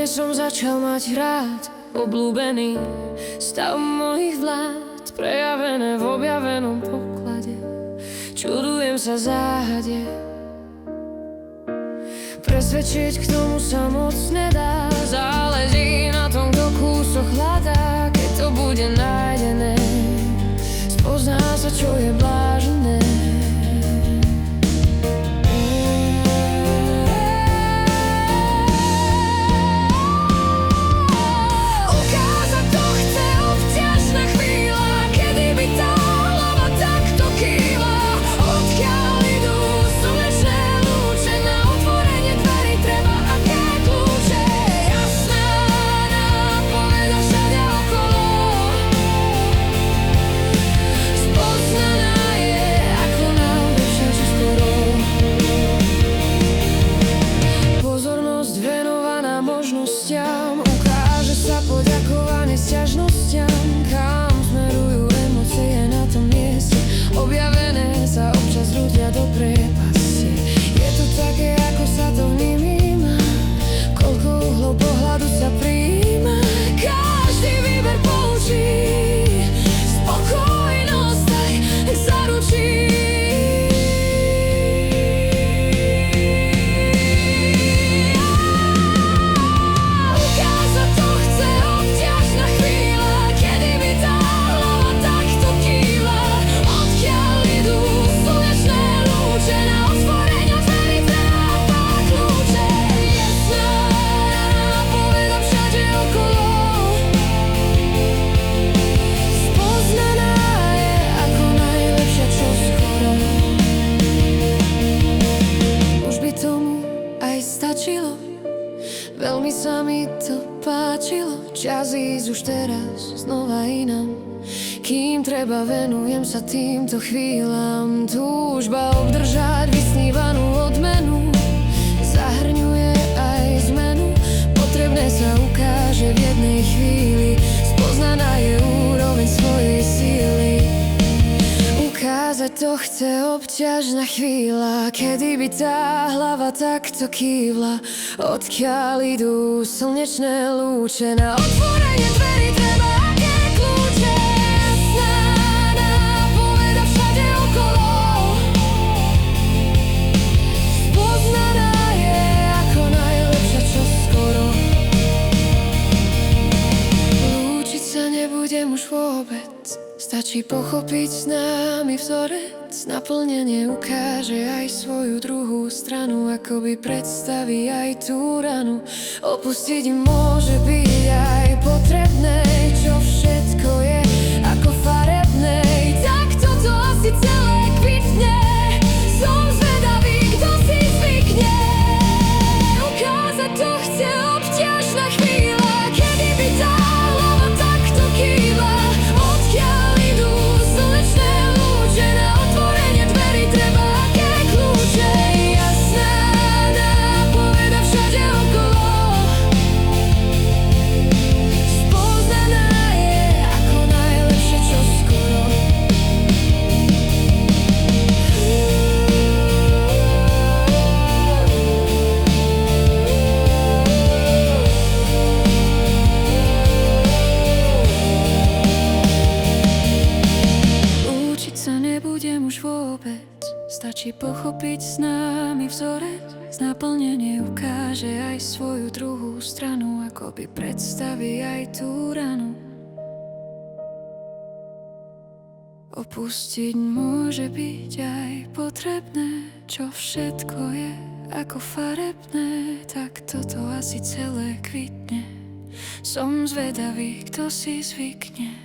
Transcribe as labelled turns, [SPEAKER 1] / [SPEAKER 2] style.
[SPEAKER 1] Konečne som začal mať rád obľúbený stav mojich vlád, prejavené v objavenom poklade. Čudujem sa záhade, presvedčiť k tomu sa moc nedá. Záleží na tom, kto kúsok hľadá. Keď to bude nájdené, spozná sa, čo je blážené. Ukáže sa poďakovanie sťažnostiam, kam smerujú emócie na tom mieste. Objavené sa občas rútia do priepasti. Je to také, ako sa to vníma, koľko uhlov pohľadu sa prijíma. Každý výber poučí, spokojnosť aj zaručí. Veľmi sa mi to páčilo, čas ísť už teraz znova inám. Kým treba, venujem sa týmto chvíľam. Túžba obdržať vysnívanú odmenu zahrňuje aj zmenu. Potrebné sa ukáže v jednej chvíli, spoznaná je úroveň svojej síly. Ukázať to chce obťažná chvíľa, kedy by tá hlava takto kývla. Odkiaľ idú slnečné lúče, na otvorenie dverí treba aké kľúče. Jasná nápoveda všade okolo, spoznaná je ako najlepšia čoskoro. Lúčiť sa nebudem už vôbec, stačí pochopiť s nami vzorec. Naplnenie ukáže aj svoju druhú stranu, akoby predstaví aj tú ranu. Opustiť môže byť aj potrebné, čo všetko je ako farebné. Tak toto asi celé kvitne. Som zvedavý, kto si zvykne. Ukázať to chce obťažná chvíľa, kedy by tá hlava takto kývla. Odkiaľ idú slnečné lúče, na otvorenie dverí treba aké kľúče. Jasná nápoveda všade okolo, spoznaná je ako najlepšie čoskoro. Lúčiť sa nebudem už vôbec, stačí pochopiť s nami vzorec. Naplnenie ukáže aj svoju druhú stranu, akoby predstaví aj tú ranu. Opustiť môže byť aj potrebné, čo všetko je ako farebné. Tak toto asi celé kvitne. Som zvedavý, kto si zvykne.